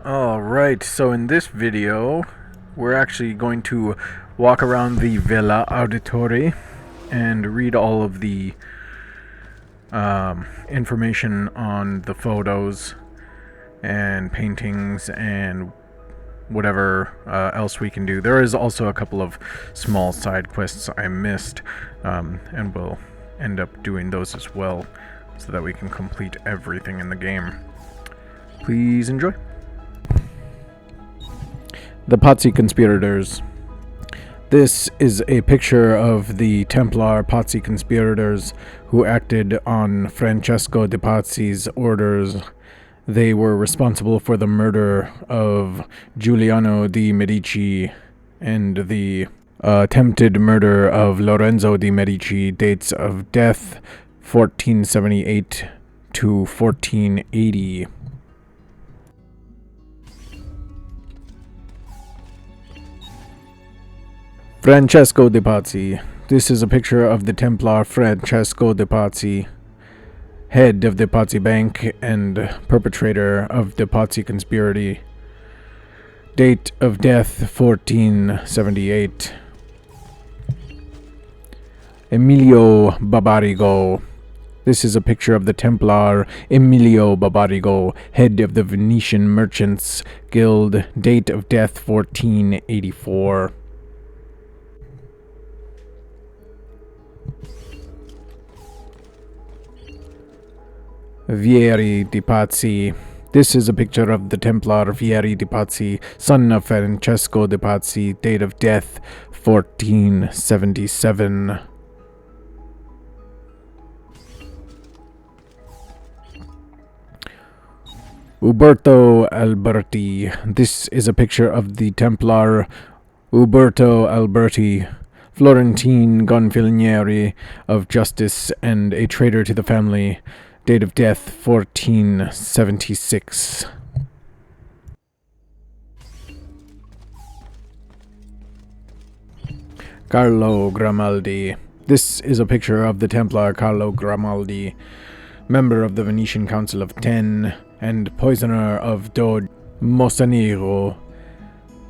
Alright, so in this video, we're actually going to walk around the Villa Auditori and read all of the information on the photos and paintings and whatever else we can do. There is also a couple of small side quests I missed, and we'll end up doing those as well so that we can complete everything in the game. Please enjoy. The Pazzi Conspirators. This is a picture of the Templar Pazzi conspirators who acted on Francesco de Pazzi's orders. They were responsible for the murder of Giuliano de' Medici and the attempted murder of Lorenzo de' Medici. Dates of death 1478 to 1480. Francesco de' Pazzi. This is a picture of the Templar Francesco de' Pazzi, head of the Pazzi Bank and perpetrator of the Pazzi conspiracy. Date of death 1478. Emilio Barbarigo. This is a picture of the Templar Emilio Barbarigo, head of the Venetian Merchants Guild. Date of death 1484. Vieri de' Pazzi. This is a picture of the Templar Vieri de' Pazzi, son of Francesco de' Pazzi. Date of death 1477. Uberto Alberti. This is a picture of the Templar Uberto Alberti, Florentine Gonfaloniere of justice and a traitor to the family. Date of death 1476. Carlo Grimaldi. This is a picture of the Templar Carlo Grimaldi, member of the Venetian Council of Ten and poisoner of Doge Mossanero.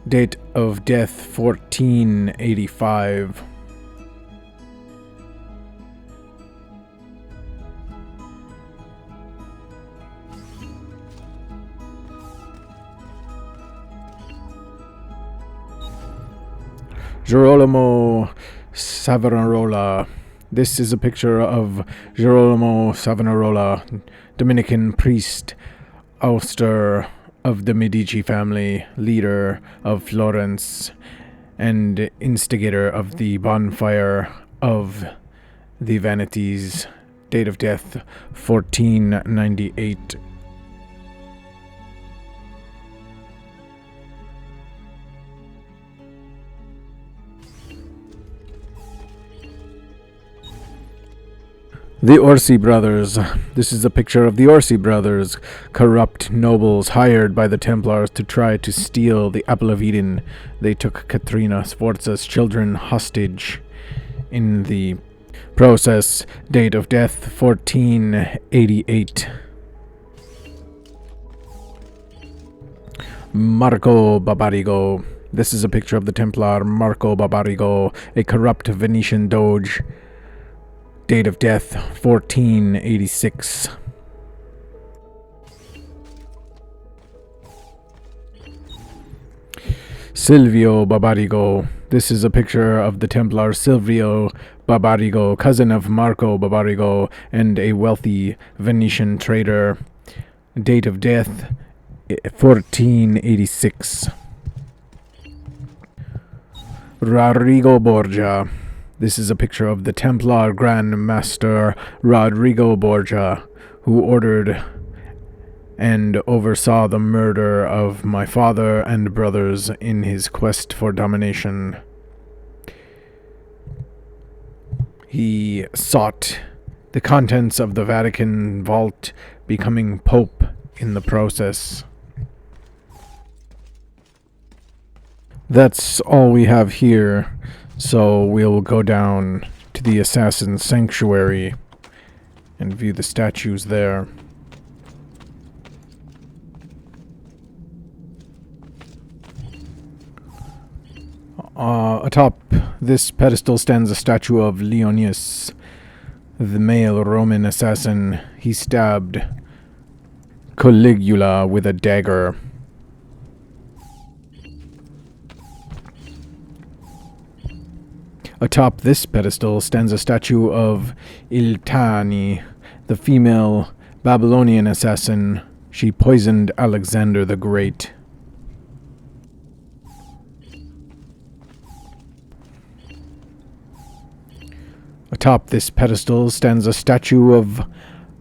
Date of death 1485. Girolamo Savonarola. This is a picture of Girolamo Savonarola, Dominican priest, ouster of the Medici family, leader of Florence, and instigator of the bonfire of the Vanities. Date of death 1498. The Orsi brothers. This is a picture of the Orsi brothers, corrupt nobles hired by the Templars to try to steal the Apple of Eden. They took Caterina Sforza's children hostage. In the process, date of death 1488. Marco Barbarigo. This is a picture of the Templar Marco Barbarigo, a corrupt Venetian doge. Date of death 1486. Silvio Barbarigo. This is a picture of the Templar Silvio Barbarigo, cousin of Marco Barbarigo and a wealthy Venetian trader. Date of death 1486. Rodrigo Borgia. This is a picture of the Templar Grand Master Rodrigo Borgia, who ordered and oversaw the murder of my father and brothers in his quest for domination. He sought the contents of the Vatican vault, becoming Pope in the process. That's all we have here. So we'll go down to the Assassin's Sanctuary and view the statues there. Atop this pedestal stands a statue of Leonius, the male Roman assassin. He stabbed Caligula with a dagger. Atop this pedestal stands a statue of Iltani, the female Babylonian assassin. She poisoned Alexander the Great. Atop this pedestal stands a statue of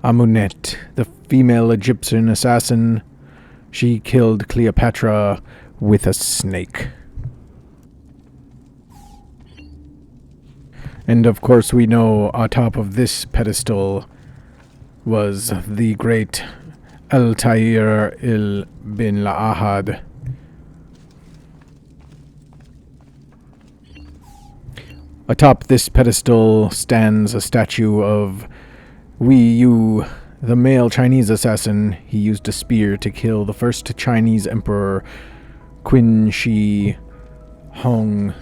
Amunet, the female Egyptian assassin. She killed Cleopatra with a snake. And of course we know atop of this pedestal was the great Altair bin Ahad. Atop this pedestal stands a statue of Wei Yu, the male Chinese assassin. He used a spear to kill the first Chinese emperor, Qin Shi Huang.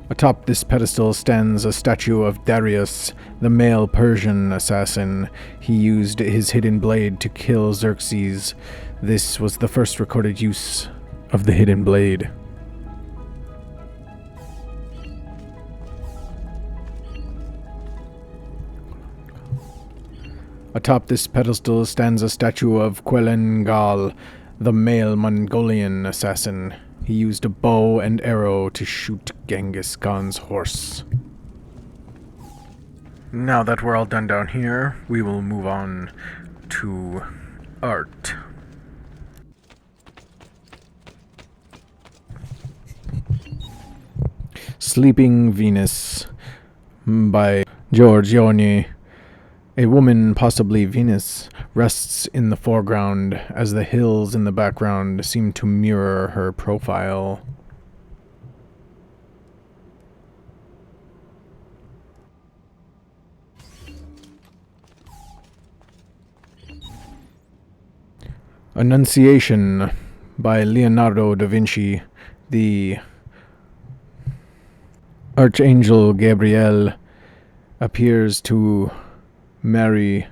Atop this pedestal stands a statue of Darius, the male Persian assassin. He used his hidden blade to kill Xerxes. This was the first recorded use of the hidden blade. Atop this pedestal stands a statue of Quelengal, the male Mongolian assassin. He used a bow and arrow to shoot Genghis Khan's horse. Now that we're all done down here, we will move on to art. Sleeping Venus by Giorgione. A woman, possibly Venus, rests in the foreground as the hills in the background seem to mirror her profile. Annunciation by Leonardo da Vinci. The Archangel Gabriel appears to Mary,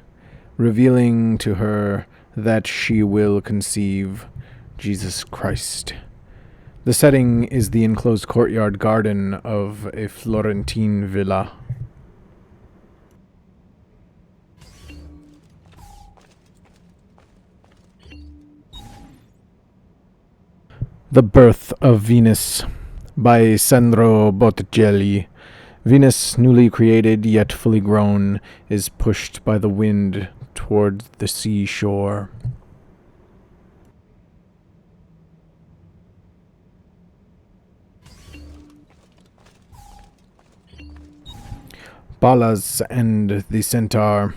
revealing to her that she will conceive Jesus Christ. The setting is the enclosed courtyard garden of a Florentine villa. The Birth of Venus by Sandro Botticelli. Venus, newly created yet fully grown, is pushed by the wind toward the seashore. Pallas and the Centaur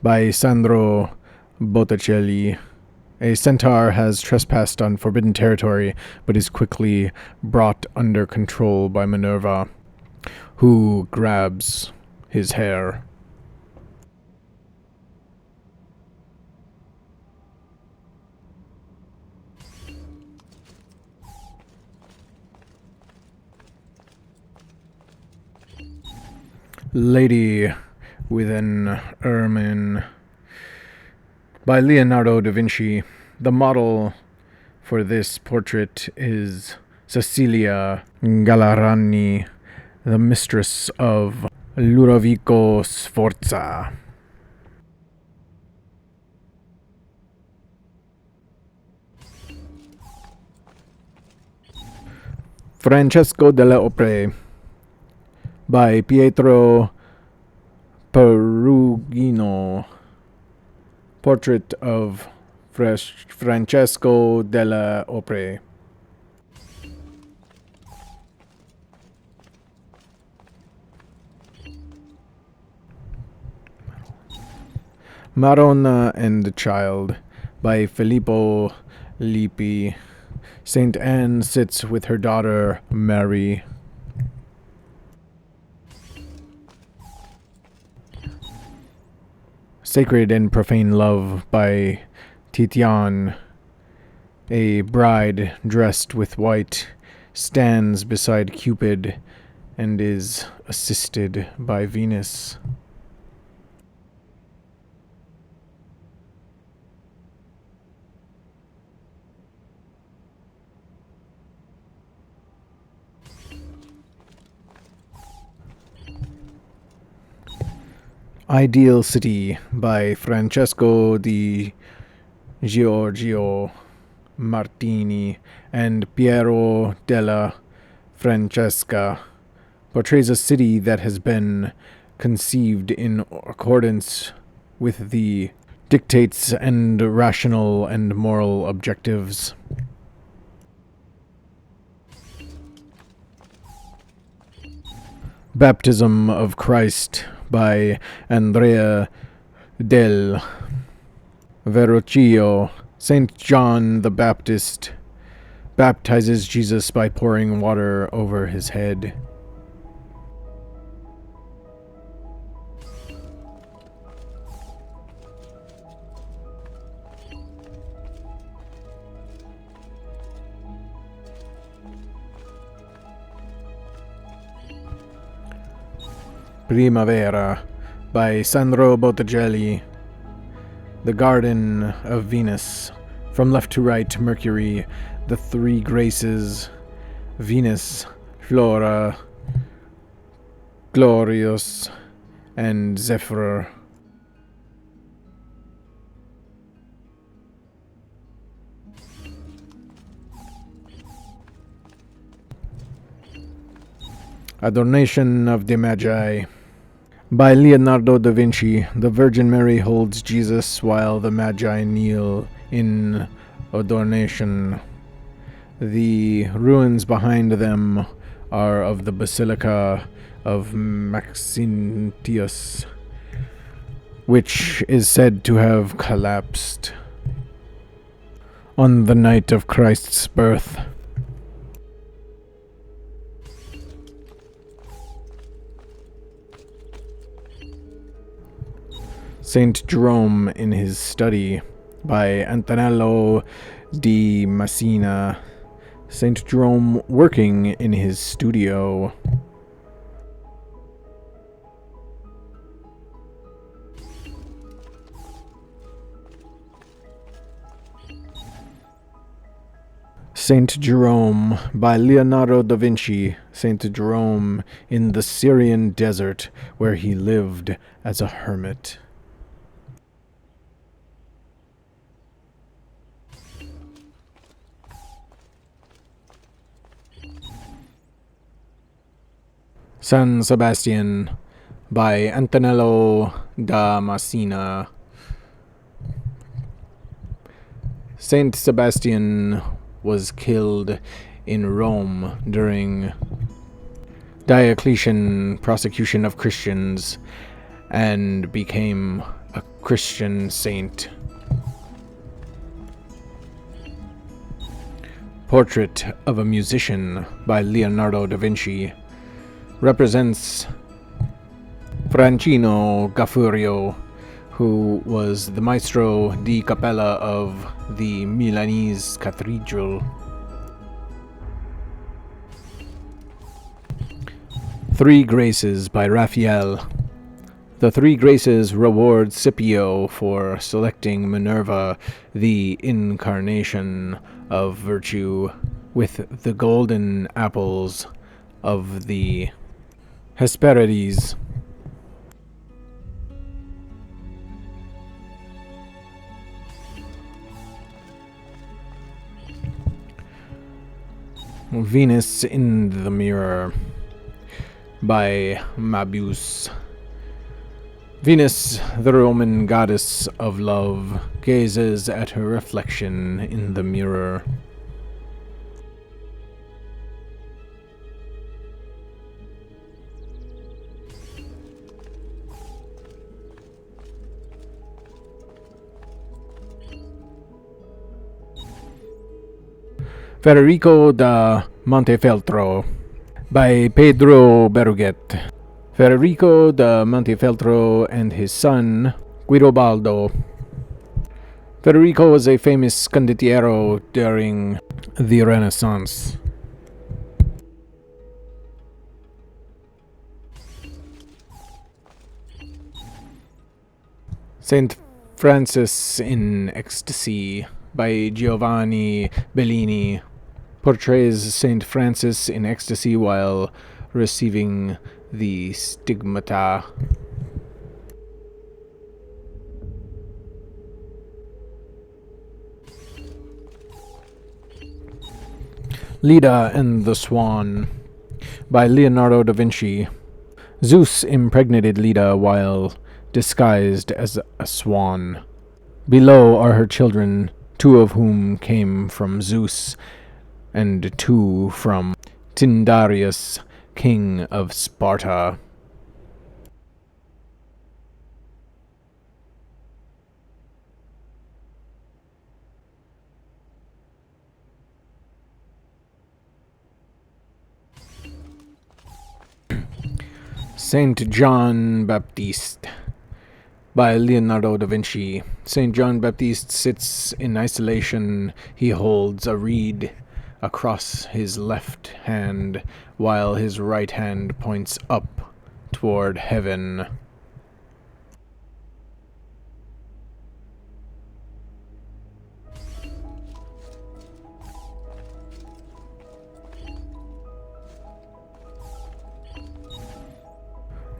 by Sandro Botticelli. A centaur has trespassed on forbidden territory, but is quickly brought under control by Minerva, who grabs his hair. Lady with an Ermine by Leonardo da Vinci. The model for this portrait is Cecilia Gallerani, the mistress of Ludovico Sforza. Francesco delle Opere by Pietro Perugino. Portrait of Francesco delle Opere. Madonna and the Child by Filippo Lippi. Saint Anne sits with her daughter Mary. Sacred and Profane Love by Titian. A bride dressed with white stands beside Cupid and is assisted by Venus. Ideal City by Francesco di Giorgio Martini and Piero della Francesca portrays a city that has been conceived in accordance with the dictates and rational and moral objectives. Baptism of Christ by Andrea del Verrocchio. Saint John the Baptist baptizes Jesus by pouring water over his head. Primavera by Sandro Botticelli. The Garden of Venus. From left to right, Mercury, the three Graces, Venus, Flora, Glorious, and Zephyr. Adornation of the Magi. By Leonardo da Vinci, the Virgin Mary holds Jesus while the Magi kneel in adoration. The ruins behind them are of the Basilica of Maxentius, which is said to have collapsed on the night of Christ's birth. Saint Jerome in his study by Antonello di Messina. Saint Jerome working in his studio. Saint Jerome by Leonardo da Vinci. Saint Jerome in the Syrian desert where he lived as a hermit. San Sebastian by Antonello da Messina. Saint Sebastian was killed in Rome during Diocletian prosecution of Christians and became a Christian saint. Portrait of a Musician by Leonardo da Vinci represents Francino Gaffurio, who was the maestro di cappella of the Milanese cathedral. Three Graces by Raphael. The Three Graces reward Scipio for selecting Minerva, the incarnation of virtue, with the golden apples of the Hesperides. Venus in the Mirror by Mabius. Venus, the Roman goddess of love, gazes at her reflection in the mirror. Federico da Montefeltro by Pedro Berruguet. Federico da Montefeltro and his son Guidobaldo Federico was a famous condottiero during the Renaissance. Saint Francis in Ecstasy by Giovanni Bellini portrays Saint Francis in ecstasy while receiving the stigmata. Leda and the Swan by Leonardo da Vinci. Zeus impregnated Leda while disguised as a swan. Below are her children, 2 of whom came from Zeus, and 2 from Tyndareus, king of Sparta. Saint John Baptiste by Leonardo da Vinci. Saint John Baptiste sits in isolation. He holds a reed across his left hand, while his right hand points up toward heaven.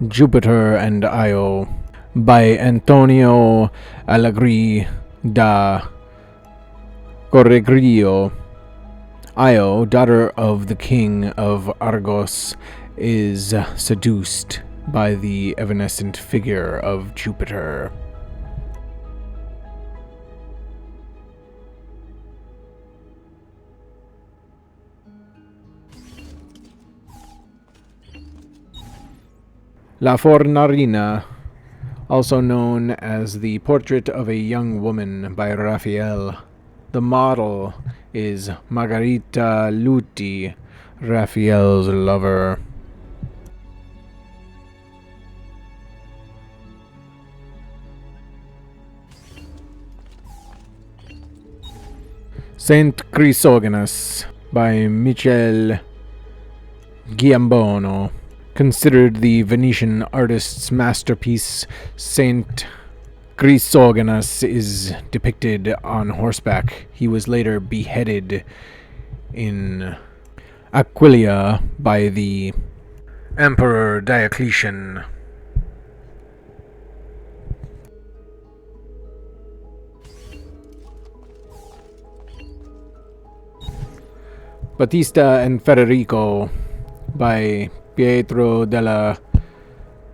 Jupiter and Io by Antonio Allegri da Correggio. Io, daughter of the king of Argos, is seduced by the evanescent figure of Jupiter. La Fornarina, also known as The Portrait of a Young Woman by Raphael. The model is Margherita Luti, Raphael's lover. Saint Chrysogonus by Michel Giambone. Considered the Venetian artist's masterpiece, Saint Chrysogonus is depicted on horseback. He was later beheaded in Aquileia by the Emperor Diocletian. Battista and Federico by Pietro della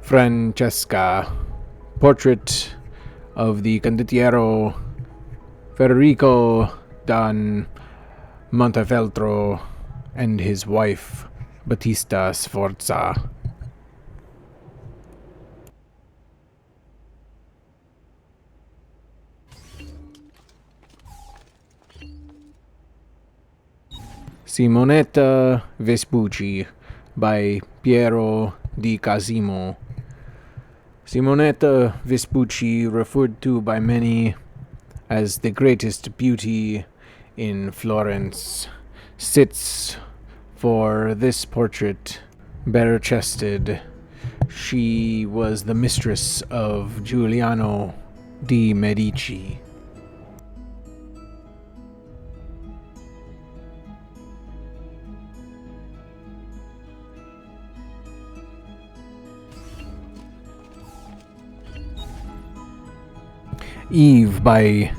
Francesca. Portrait of the condottiero Federico da Montefeltro and his wife Battista Sforza. Simonetta Vespucci by Piero di Cosimo. Simonetta Vespucci, referred to by many as the greatest beauty in Florence, sits for this portrait bare-chested. She was the mistress of Giuliano de' Medici. Eve by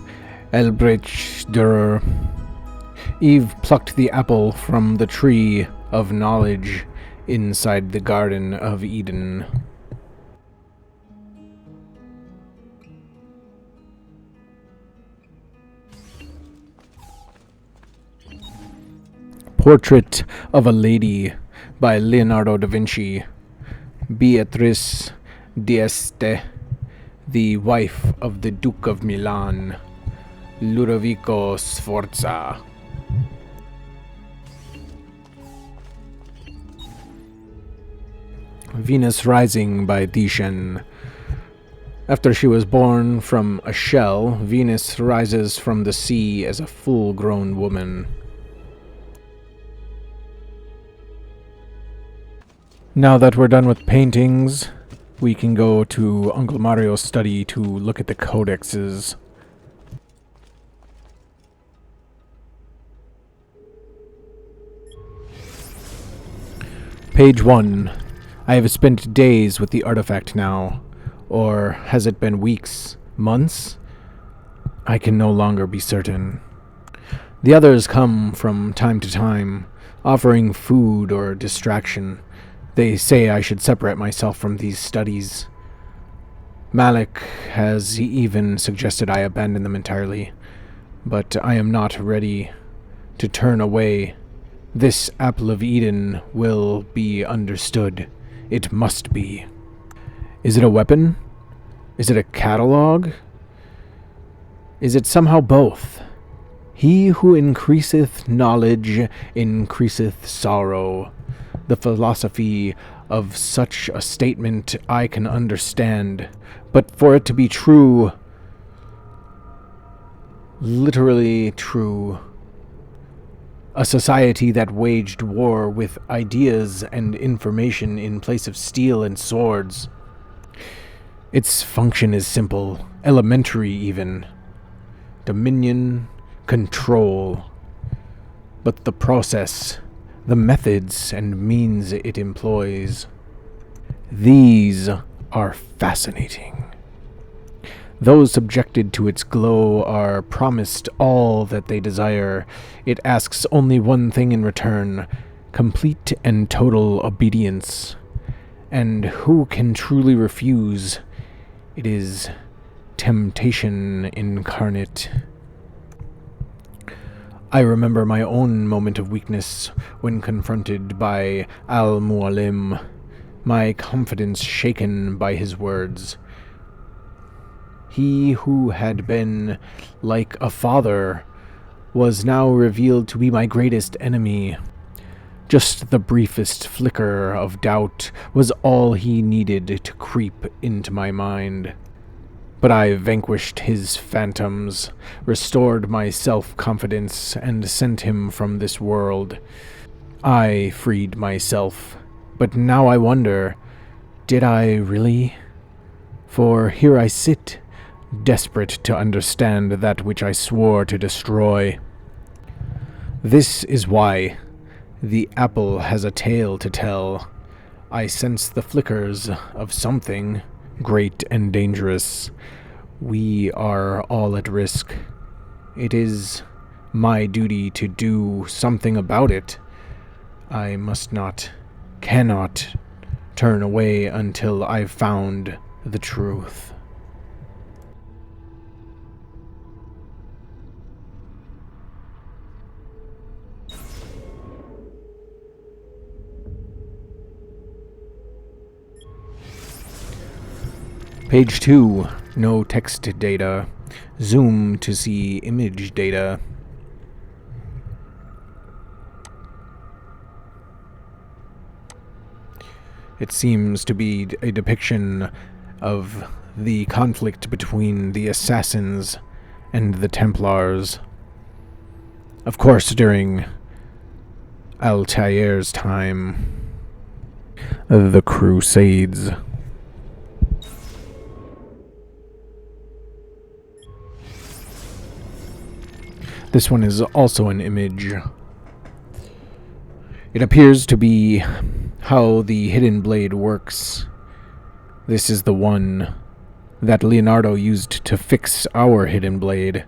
Elbrecht Dürer. Eve plucked the apple from the tree of knowledge inside the Garden of Eden. Portrait of a Lady by Leonardo da Vinci. Beatrice d'Este, the wife of the Duke of Milan, Ludovico Sforza. Venus Rising by Titian. After she was born from a shell, Venus rises from the sea as a full-grown woman. Now that we're done with paintings, we can go to Uncle Mario's study to look at the codexes. Page 1. I have spent days with the artifact now. Or has it been weeks? Months? I can no longer be certain. The others come from time to time, offering food or distraction. They say I should separate myself from these studies. Malik has even suggested I abandon them entirely, but I am not ready to turn away. This Apple of Eden will be understood. It must be. Is it a weapon? Is it a catalog? Is it somehow both? He who increaseth knowledge increaseth sorrow. The philosophy of such a statement I can understand, but for it to be true, literally true, a society that waged war with ideas and information in place of steel and swords. Its function is simple, elementary even. Dominion, control. But the process, the methods and means it employs, these are fascinating. Those subjected to its glow are promised all that they desire. It asks only one thing in return: complete and total obedience. And who can truly refuse? It is temptation incarnate. I remember my own moment of weakness when confronted by Al-Mualim, my confidence shaken by his words. He who had been like a father was now revealed to be my greatest enemy. Just the briefest flicker of doubt was all he needed to creep into my mind. But I vanquished his phantoms, restored my self-confidence, and sent him from this world. I freed myself, but now I wonder, did I really? For here I sit, desperate to understand that which I swore to destroy. This is why the apple has a tale to tell. I sense the flickers of something great and dangerous. We are all at risk. It is my duty to do something about it. I must not, cannot turn away until I've found the truth. Page 2. No text data. Zoom to see image data. It seems to be a depiction of the conflict between the assassins and the Templars. Of course, during Altair's time. The Crusades. This one is also an image. It appears to be how the hidden blade works. This is the one that Leonardo used to fix our hidden blade.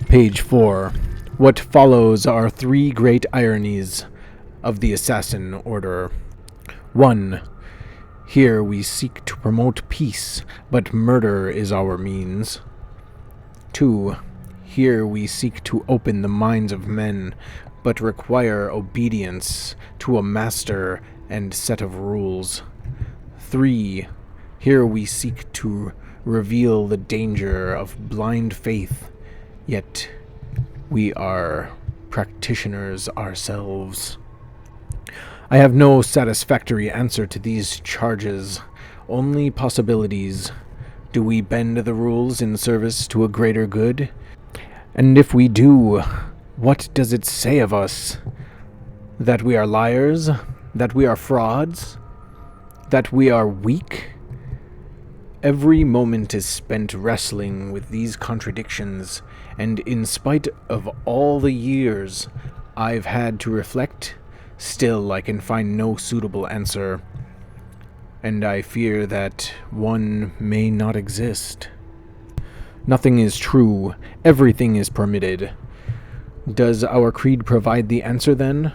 Page 4. What follows are three great ironies of the Assassin Order. 1. Here we seek to promote peace, but murder is our means. 2. Here we seek to open the minds of men, but require obedience to a master and set of rules. 3. Here we seek to reveal the danger of blind faith, yet we are practitioners ourselves. I have no satisfactory answer to these charges, only possibilities. Do we bend the rules in service to a greater good? And if we do, what does it say of us? That we are liars? That we are frauds? That we are weak? Every moment is spent wrestling with these contradictions, and in spite of all the years I've had to reflect, still I can find no suitable answer, and I fear that one may not exist. Nothing is true, everything is permitted. Does our creed provide the answer then?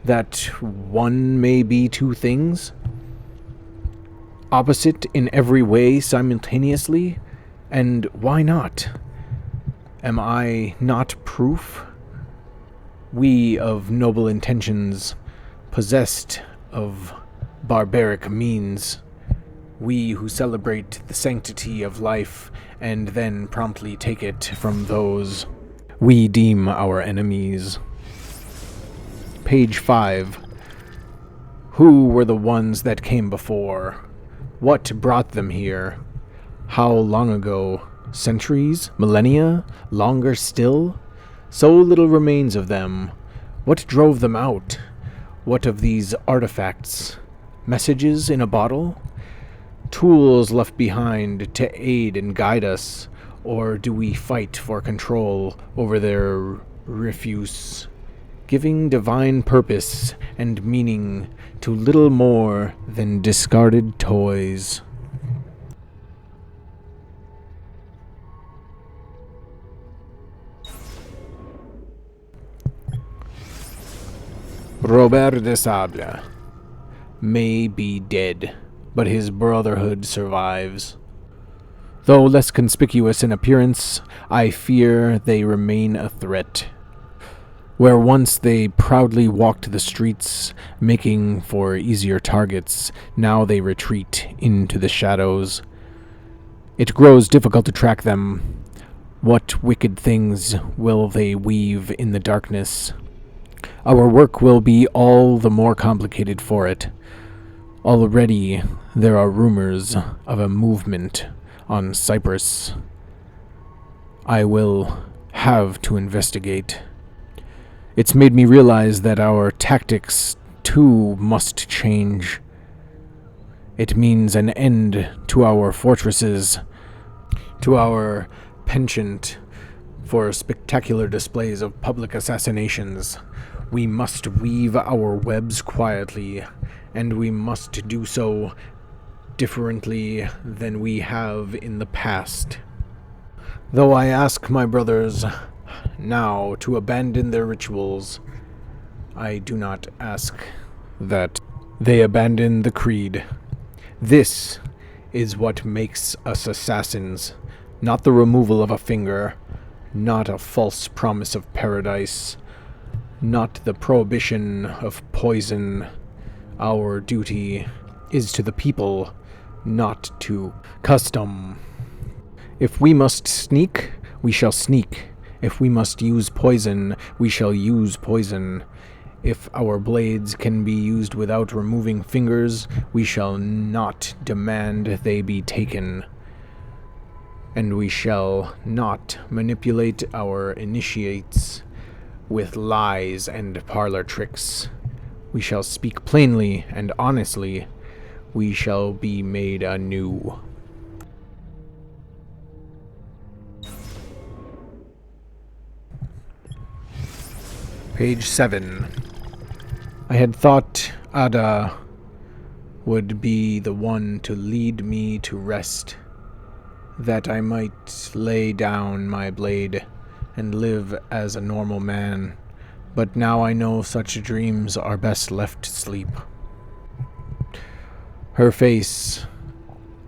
That one may be two things? Opposite in every way simultaneously? And why not? Am I not proof? We of noble intentions, possessed of barbaric means, we who celebrate the sanctity of life and then promptly take it from those we deem our enemies. Page 5. Who were the ones that came before? What brought them here? How long ago? Centuries? Millennia? Longer still? So little remains of them. What drove them out? What of these artifacts? Messages in a bottle? Tools left behind to aid and guide us? Or do we fight for control over their refuse? Giving divine purpose and meaning to little more than discarded toys. Robert de Sable may be dead, but his brotherhood survives. Though less conspicuous in appearance, I fear they remain a threat. Where once they proudly walked the streets, making for easier targets, now they retreat into the shadows. It grows difficult to track them. What wicked things will they weave in the darkness? Our work will be all the more complicated for it. Already there are rumors of a movement on Cyprus. I will have to investigate. It's made me realize that our tactics, too, must change. It means an end to our fortresses, to our penchant for spectacular displays of public assassinations. We must weave our webs quietly, and we must do so differently than we have in the past. Though I ask my brothers now to abandon their rituals, I do not ask that they abandon the creed. This is what makes us assassins, not the removal of a finger, not a false promise of paradise, not the prohibition of poison. Our duty is to the people, not to custom. If we must sneak, we shall sneak. If we must use poison, we shall use poison. If our blades can be used without removing fingers, we shall not demand they be taken. And we shall not manipulate our initiates with lies and parlor tricks. We shall speak plainly and honestly. We shall be made anew. Page 7. I had thought Ada would be the one to lead me to rest, that I might lay down my blade and live as a normal man, but now I know such dreams are best left to sleep. Her face,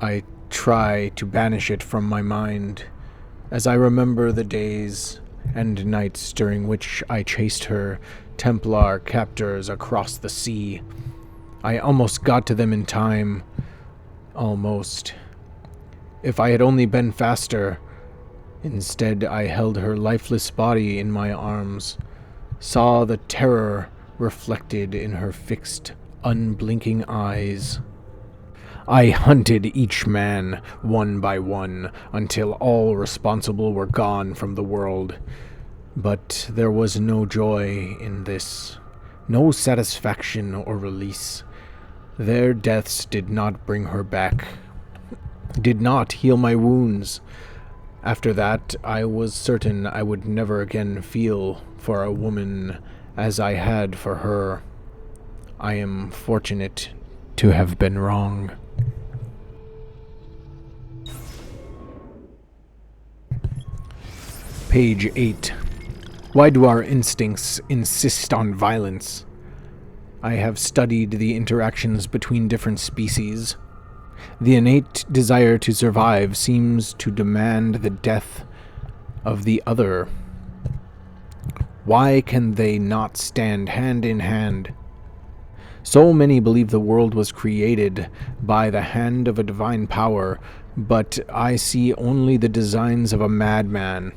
I try to banish it from my mind, as I remember the days and nights during which I chased her Templar captors across the sea. I almost got to them in time. Almost. If I had only been faster, Instead, I held her lifeless body in my arms, saw the terror reflected in her fixed, unblinking eyes. I hunted each man, one by one, until all responsible were gone from the world. But there was no joy in this, no satisfaction or release. Their deaths did not bring her back, did not heal my wounds. After that, I was certain I would never again feel for a woman as I had for her. I am fortunate to have been wrong. Page 8. Why do our instincts insist on violence? I have studied the interactions between different species. The innate desire to survive seems to demand the death of the other. Why can they not stand hand in hand? So many believe the world was created by the hand of a divine power, but I see only the designs of a madman,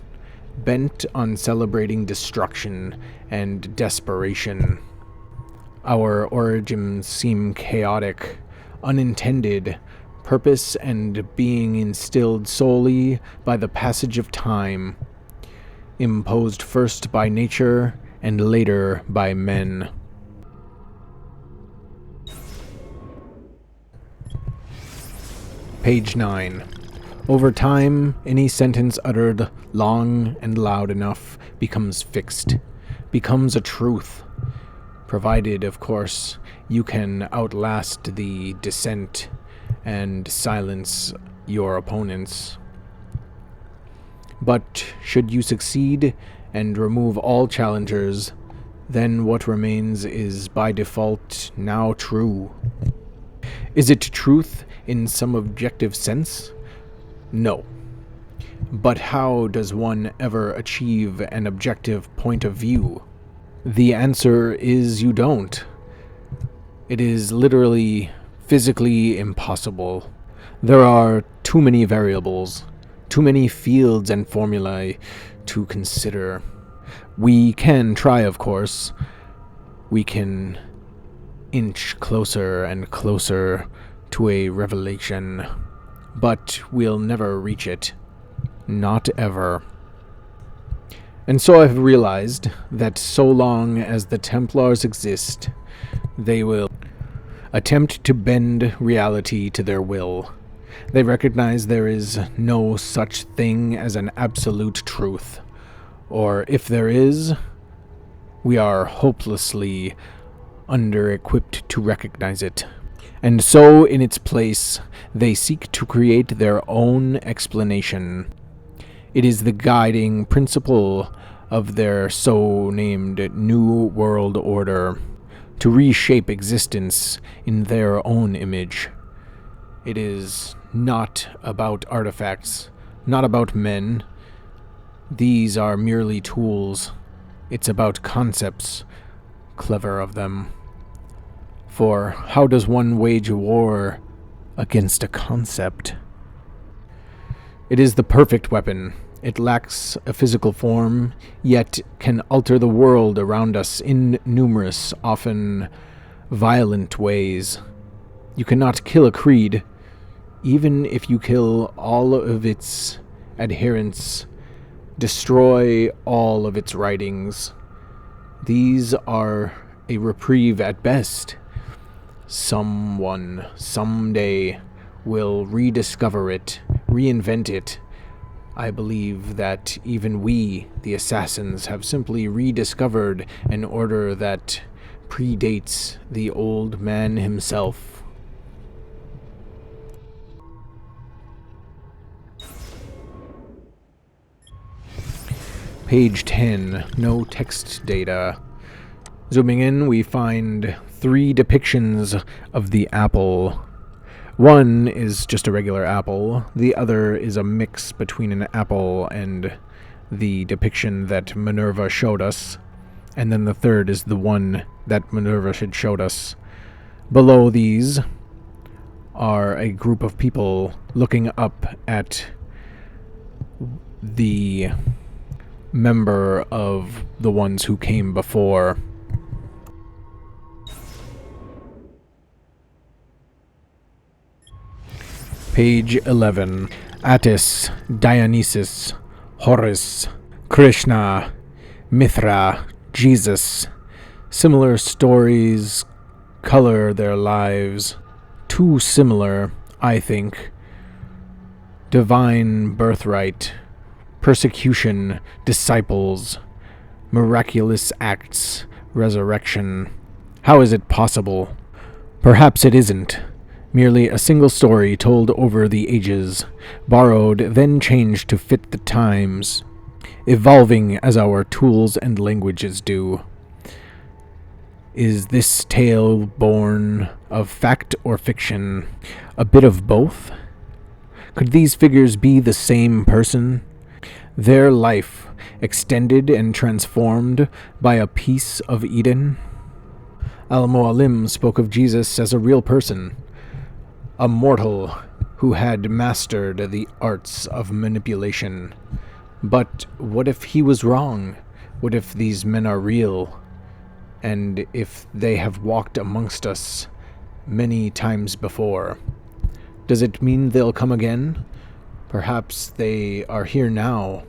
bent on celebrating destruction and desperation. Our origins seem chaotic, unintended, purpose and being instilled solely by the passage of time, imposed first by nature and later by men. Page 9. Over time, any sentence uttered long and loud enough becomes fixed, becomes a truth, provided, of course, you can outlast the dissent and silence your opponents. But should you succeed and remove all challengers, then what remains is by default now true. Is it truth in some objective sense? No. But how does one ever achieve an objective point of view? The answer is you don't. It is literally, physically impossible. There are too many variables, too many fields and formulae to consider. We can try, of course. We can inch closer and closer to a revelation, but we'll never reach it. Not ever. And so I've realized that so long as the Templars exist, they will attempt to bend reality to their will. They recognize there is no such thing as an absolute truth, or if there is, we are hopelessly under-equipped to recognize it. And so, in its place, they seek to create their own explanation. It is the guiding principle of their so-named New World Order, to reshape existence in their own image. It is not about artifacts, not about men. These are merely tools. It's about concepts. Clever of them. For how does one wage war against a concept? It is the perfect weapon. It lacks a physical form, yet can alter the world around us in numerous, often violent ways. You cannot kill a creed, even if you kill all of its adherents, destroy all of its writings. These are a reprieve at best. Someone, someday, will rediscover it, reinvent it. I believe that even we, the assassins, have simply rediscovered an order that predates the old man himself. Page 10. No text data. Zooming in, we find 3 depictions of the apple. One is just a regular apple. The other is a mix between an apple and the depiction that Minerva showed us. And then the third is the one that Minerva had showed us. Below these are a group of people looking up at the member of the ones who came before. Page 11. Attis, Dionysus, Horus, Krishna, Mithra, Jesus. Similar stories color their lives. Too similar, I think. Divine birthright, persecution, disciples, miraculous acts, resurrection. How is it possible? Perhaps it isn't. Merely a single story told over the ages, borrowed, then changed to fit the times, evolving as our tools and languages do. Is this tale born of fact or fiction? A bit of both? Could these figures be the same person? Their life extended and transformed by a piece of Eden? Al-Mu'allim spoke of Jesus as a real person, a mortal who had mastered the arts of manipulation. But what if he was wrong? What if these men are real? And if they have walked amongst us many times before? Does it mean they'll come again? Perhaps they are here now.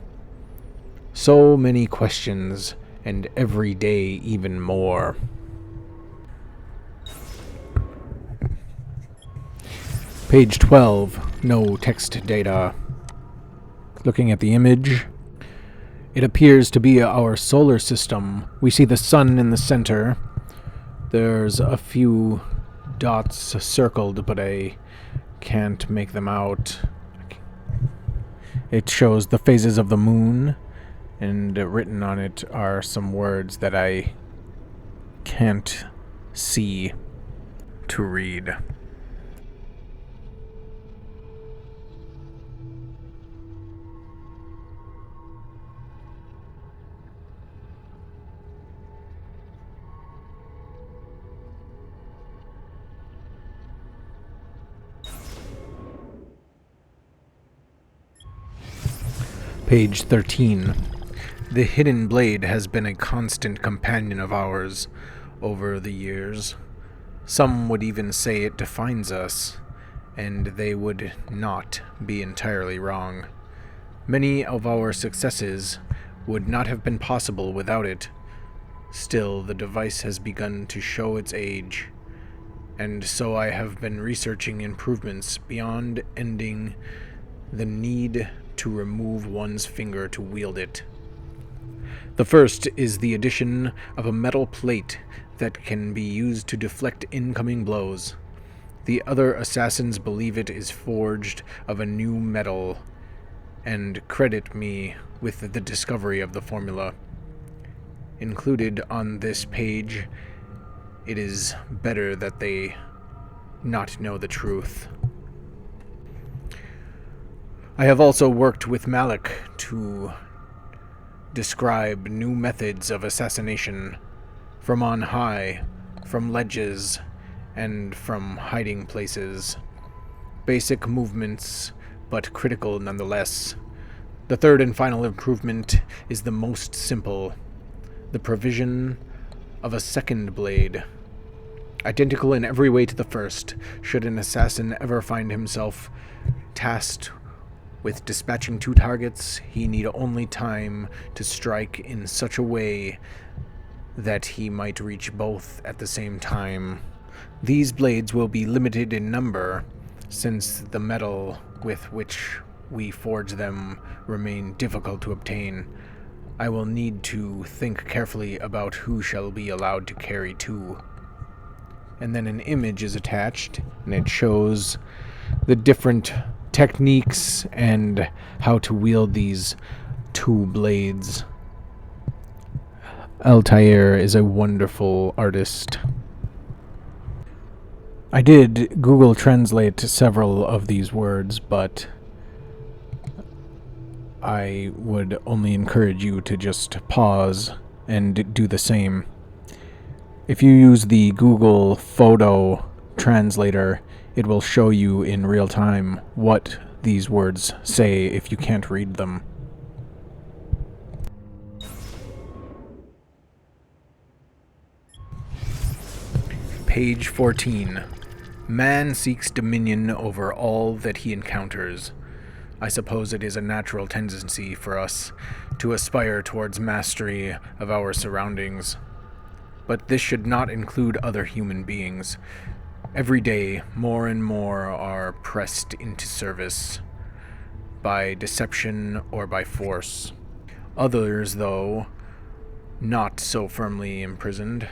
So many questions, and every day even more. Page 12. No text data. Looking at the image, it appears to be our solar system. We see the sun in the center. There's a few dots circled, but I can't make them out. It shows the phases of the moon, and written on it are some words that I can't see to read. Page 13. The hidden blade has been a constant companion of ours over the years. Some would even say it defines us, and they would not be entirely wrong. Many of our successes would not have been possible without it. Still, the device has begun to show its age, and so I have been researching improvements beyond ending the need to remove one's finger to wield it. The first is the addition of a metal plate that can be used to deflect incoming blows. The other assassins believe it is forged of a new metal, and credit me with the discovery of the formula. Included on this page, it is better that they not know the truth. I have also worked with Malik to describe new methods of assassination from on high, from ledges, and from hiding places. Basic movements, but critical nonetheless. The third and final improvement is the most simple: the provision of a second blade. Identical in every way to the first, should an assassin ever find himself tasked with dispatching two targets, he need only time to strike in such a way that he might reach both at the same time. These blades will be limited in number, since the metal with which we forge them remain difficult to obtain. I will need to think carefully about who shall be allowed to carry two. And then an image is attached, and it shows the different techniques and how to wield these two blades. Altair is a wonderful artist. I did Google Translate several of these words, but I would only encourage you to just pause and do the same. If you use the Google Photo Translator, it will show you in real time what these words say if you can't read them. Page 14. Man seeks dominion over all that he encounters. I suppose it is a natural tendency for us to aspire towards mastery of our surroundings. But this should not include other human beings. Every day, more and more are pressed into service, by deception or by force. Others, though not so firmly imprisoned,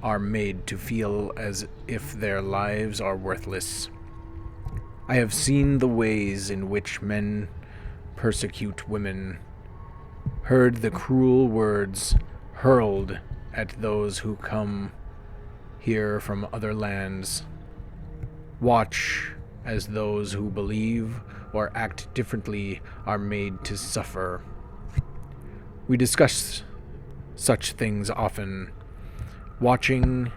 are made to feel as if their lives are worthless. I have seen the ways in which men persecute women, heard the cruel words hurled at those who come here from other lands, watch as those who believe or act differently are made to suffer. We discuss such things often, watching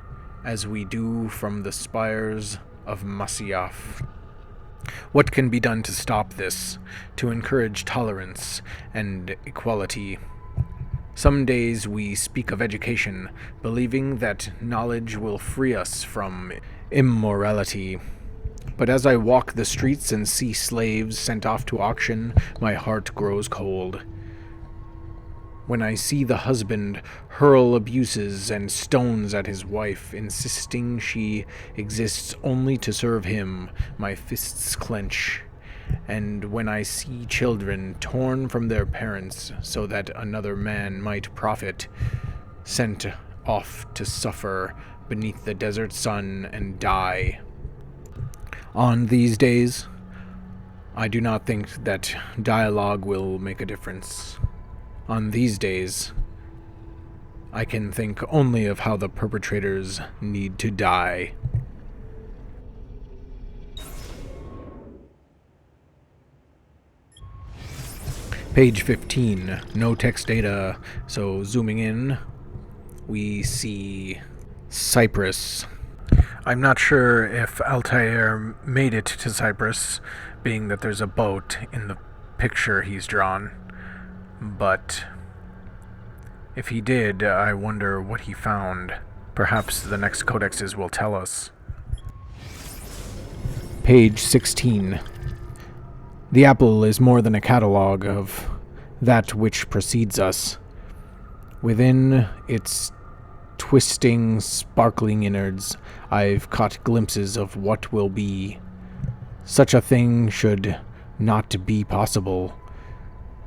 as we do from the spires of Masyaf. What can be done to stop this, to encourage tolerance and equality? Some days we speak of education, believing that knowledge will free us from immorality. But as I walk the streets and see slaves sent off to auction, my heart grows cold. When I see the husband hurl abuses and stones at his wife, insisting she exists only to serve him, my fists clench. And when I see children torn from their parents so that another man might profit, sent off to suffer beneath the desert sun and die. On these days, I do not think that dialogue will make a difference. On these days, I can think only of how the perpetrators need to die. Page 15. No text data, so zooming in, we see Cyprus. I'm not sure if Altair made it to Cyprus, being that there's a boat in the picture he's drawn. But if he did, I wonder what he found. Perhaps the next codexes will tell us. Page 16. The apple is more than a catalogue of that which precedes us. Within its twisting, sparkling innards, I've caught glimpses of what will be. Such a thing should not be possible.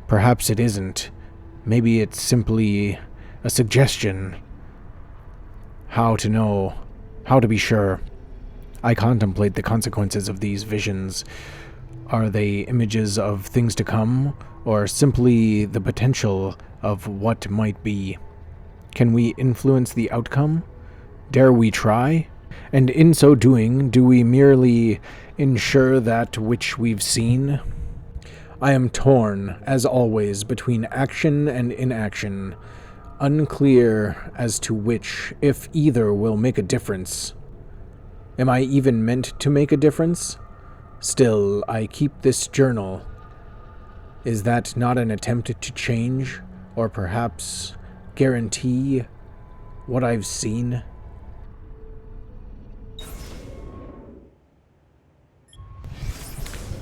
Perhaps it isn't. Maybe it's simply a suggestion. How to know? How to be sure? I contemplate the consequences of these visions. Are they images of things to come, or simply the potential of what might be? Can we influence the outcome? Dare we try? And in so doing, do we merely ensure that which we've seen? I am torn, as always, between action and inaction, unclear as to which, if either, will make a difference. Am I even meant to make a difference? Still, I keep this journal. Is that not an attempt to change, or perhaps guarantee what I've seen?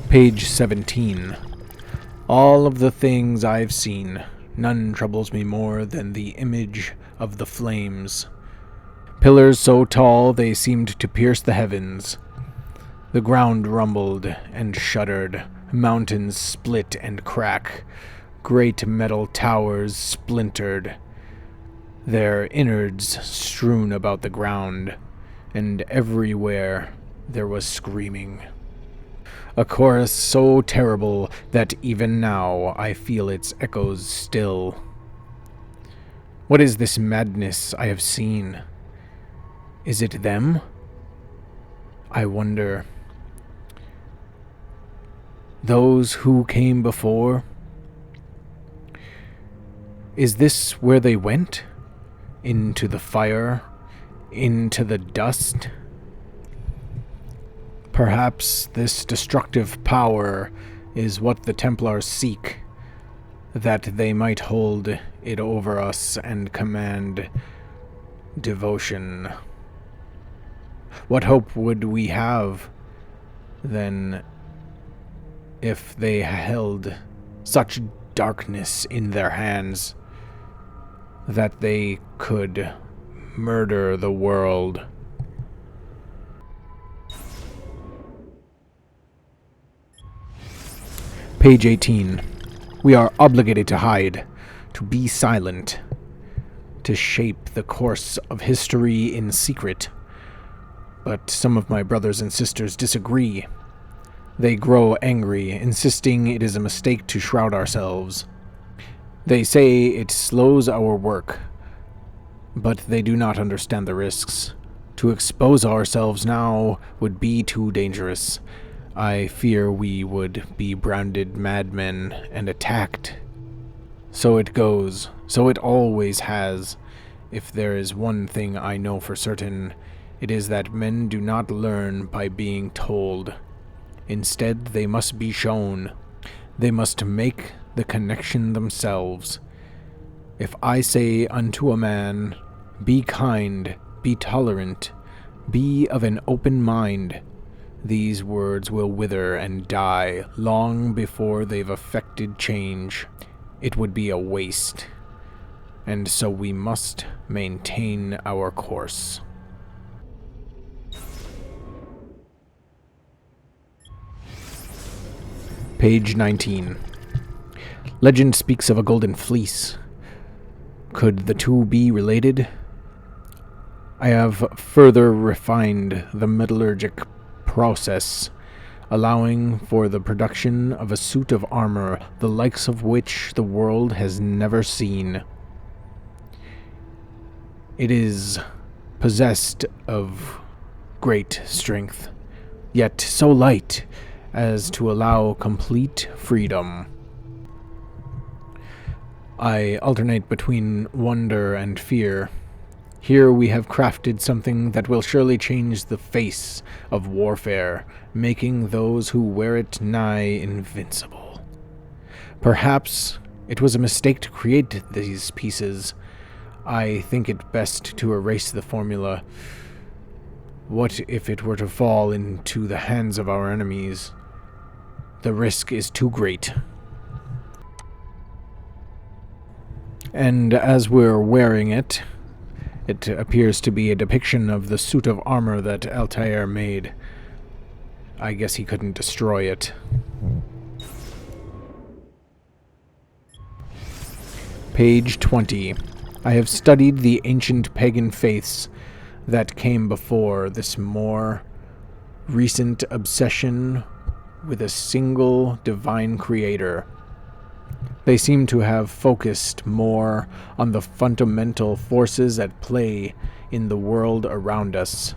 Page 17. All of the things I've seen, none troubles me more than the image of the flames. Pillars so tall they seemed to pierce the heavens. The ground rumbled and shuddered, mountains split and crack, great metal towers splintered, their innards strewn about the ground, and everywhere there was screaming. A chorus so terrible that even now I feel its echoes still. What is this madness I have seen? Is it them? I wonder. Those who came before? Is this where they went? Into the fire? Into the dust? Perhaps this destructive power is what the Templars seek, that they might hold it over us and command devotion. What hope would we have, then, if they held such darkness in their hands that they could murder the world? Page 18. We are obligated to hide, to be silent, to shape the course of history in secret. But some of my brothers and sisters disagree. They grow angry, insisting it is a mistake to shroud ourselves. They say it slows our work, but they do not understand the risks. To expose ourselves now would be too dangerous. I fear we would be branded madmen and attacked. So it goes. So it always has. If there is one thing I know for certain, it is that men do not learn by being told. Instead, they must be shown. They must make the connection themselves. If I say unto a man, "Be kind, be tolerant, be of an open mind," these words will wither and die long before they've effected change. It would be a waste. And so we must maintain our course. Page 19. Legend speaks of a golden fleece. Could the two be related? I have further refined the metallurgic process, allowing for the production of a suit of armor the likes of which the world has never seen. It is possessed of great strength, yet so light as to allow complete freedom. I alternate between wonder and fear. Here we have crafted something that will surely change the face of warfare, making those who wear it nigh invincible. Perhaps it was a mistake to create these pieces. I think it best to erase the formula. What if it were to fall into the hands of our enemies? The risk is too great. And as we're wearing it, it appears to be a depiction of the suit of armor that Altair made. I guess he couldn't destroy it. Page 20. I have studied the ancient pagan faiths that came before this more recent obsession with a single divine creator. They seem to have focused more on the fundamental forces at play in the world around us,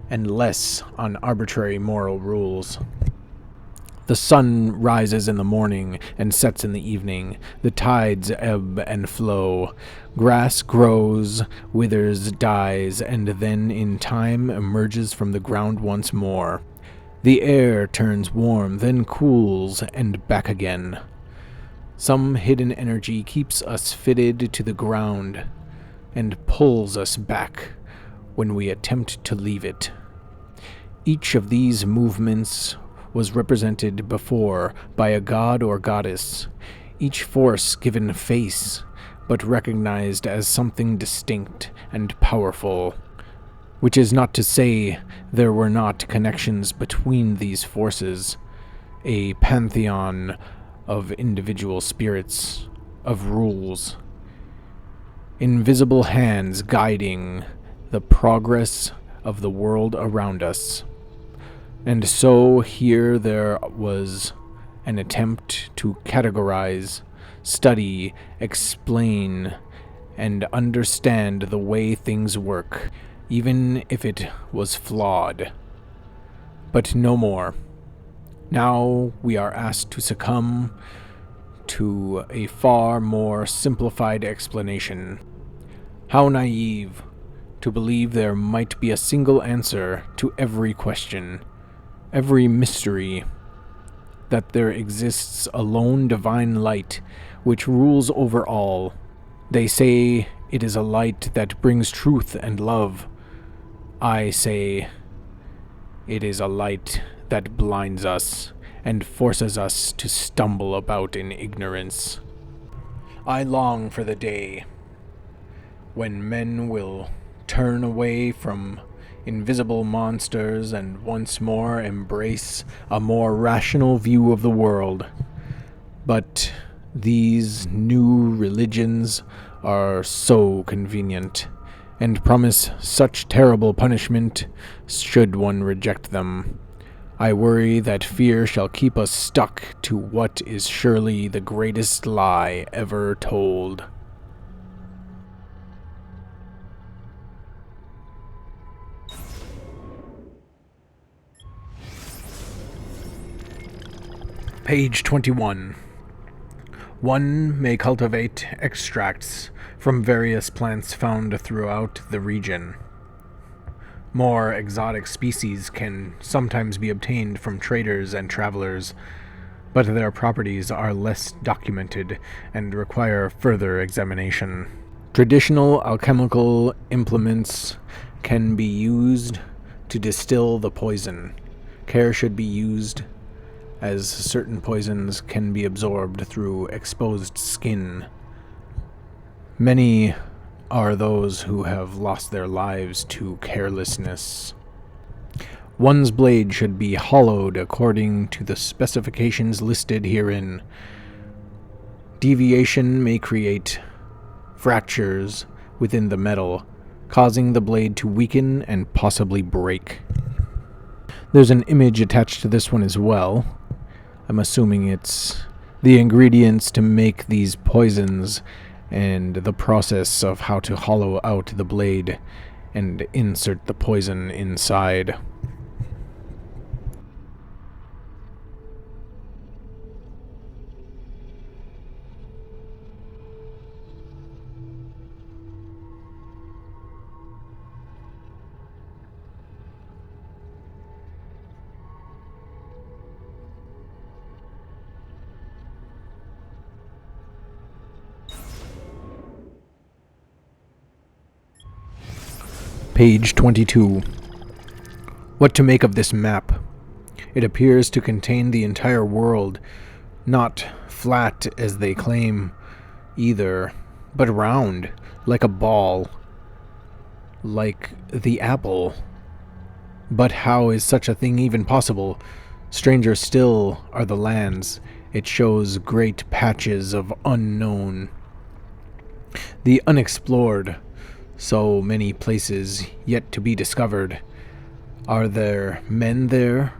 and less on arbitrary moral rules. The sun rises in the morning and sets in the evening. The tides ebb and flow. Grass grows, withers, dies, and then in time emerges from the ground once more. The air turns warm, then cools, and back again. Some hidden energy keeps us fitted to the ground and pulls us back when we attempt to leave it. Each of these movements was represented before by a god or goddess, each force given face, but recognized as something distinct and powerful. Which is not to say there were not connections between these forces, a pantheon of individual spirits, of rules, invisible hands guiding the progress of the world around us. And so here there was an attempt to categorize, study, explain, and understand the way things work, even if it was flawed. But no more. Now we are asked to succumb to a far more simplified explanation. How naive to believe there might be a single answer to every question, every mystery, that there exists a lone divine light which rules over all. They say it is a light that brings truth and love. I say it is a light that blinds us and forces us to stumble about in ignorance. I long for the day when men will turn away from invisible monsters and once more embrace a more rational view of the world. But these new religions are so convenient and promise such terrible punishment should one reject them. I worry that fear shall keep us stuck to what is surely the greatest lie ever told. Page 21. One may cultivate extracts from various plants found throughout the region. More exotic species can sometimes be obtained from traders and travelers, but their properties are less documented and require further examination. Traditional alchemical implements can be used to distill the poison. Care should be used, as certain poisons can be absorbed through exposed skin. Many are those who have lost their lives to carelessness. One's blade should be hollowed according to the specifications listed herein. Deviation may create fractures within the metal, causing the blade to weaken and possibly break. There's an image attached to this one as well. I'm assuming it's the ingredients to make these poisons and the process of how to hollow out the blade and insert the poison inside. Page 22. What to make of this map? It appears to contain the entire world, not flat as they claim either, but round, like a ball, like the apple. But how is such a thing even possible? Stranger still are the lands. It shows great patches of unknown, the unexplored. So many places yet to be discovered. Are there men there?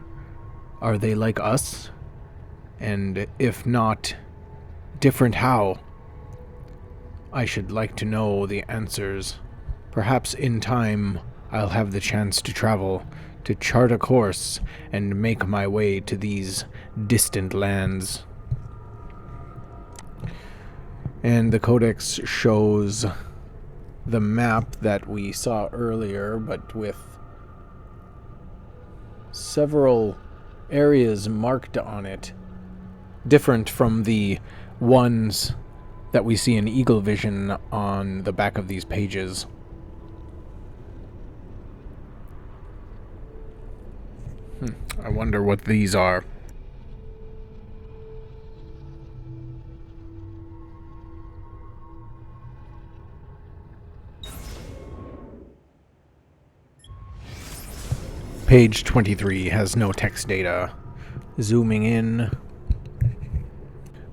Are they like us? And if not, different how? I should like to know the answers. Perhaps in time I'll have the chance to travel, to chart a course, and make my way to these distant lands. And the Codex shows the map that we saw earlier, but with several areas marked on it, different from the ones that we see in Eagle Vision on the back of these pages. I wonder what these are. Page 23 has no text data. Zooming in,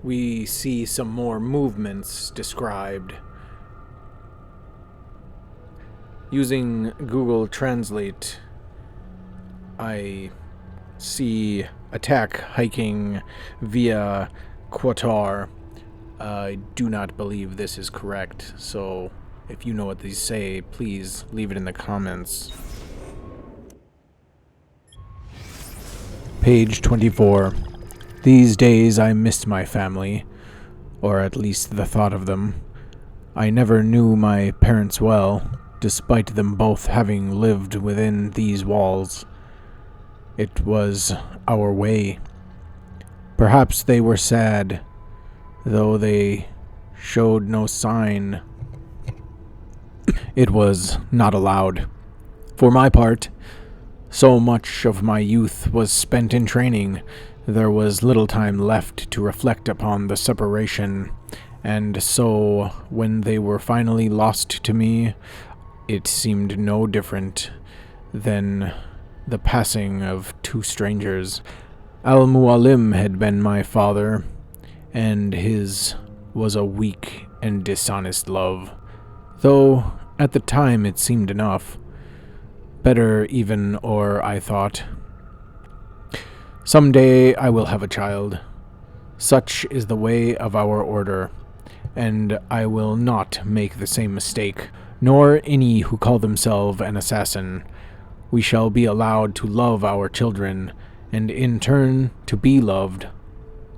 we see some more movements described. Using Google Translate, I see attack hiking via Qatar. I do not believe this is correct, so if you know what these say, please leave it in the comments. Page 24. These days I miss my family, or at least the thought of them. I never knew my parents well, despite them both having lived within these walls. It was our way. Perhaps they were sad, though they showed no sign. It was not allowed. For my part, so much of my youth was spent in training, there was little time left to reflect upon the separation, and so when they were finally lost to me, it seemed no different than the passing of two strangers. Al-Mualim had been my father, and his was a weak and dishonest love, though at the time it seemed enough. Better even, or I thought. Someday I will have a child. Such is the way of our order, and I will not make the same mistake, nor any who call themselves an assassin. We shall be allowed to love our children, and in turn to be loved.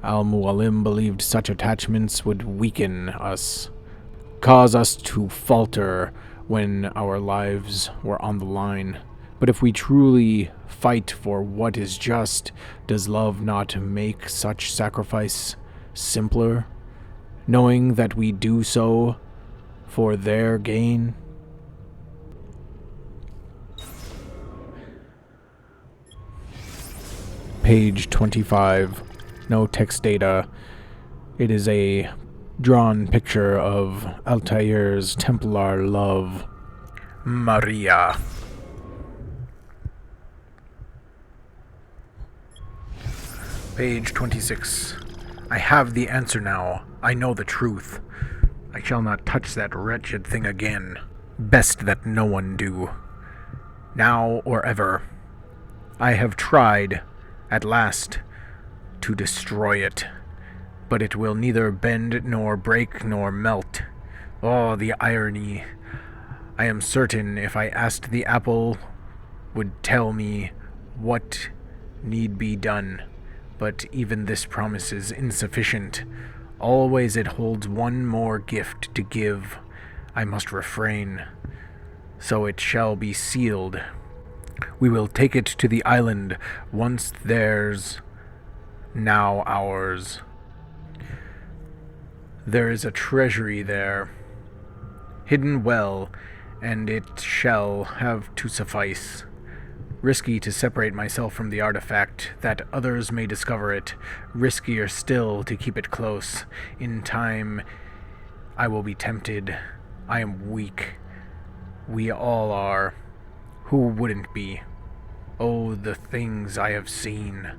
Al-Mualim believed such attachments would weaken us, cause us to falter when our lives were on the line. But if we truly fight for what is just, does love not make such sacrifice simpler, knowing that we do so for their gain? Page 25. No text data. It is a drawn picture of Altair's Templar love, Maria. Page 26. I have the answer now. I know the truth. I shall not touch that wretched thing again. Best that no one do. Now or ever. I have tried, at last, to destroy it, but it will neither bend nor break nor melt. Oh, the irony. I am certain if I asked the apple would tell me what need be done, but even this promise is insufficient. Always it holds one more gift to give. I must refrain. So it shall be sealed. We will take it to the island, once theirs, now ours. There is a treasury there, hidden well, and it shall have to suffice. Risky to separate myself from the artifact, that others may discover it. Riskier still to keep it close. In time, I will be tempted. I am weak. We all are. Who wouldn't be? Oh, the things I have seen.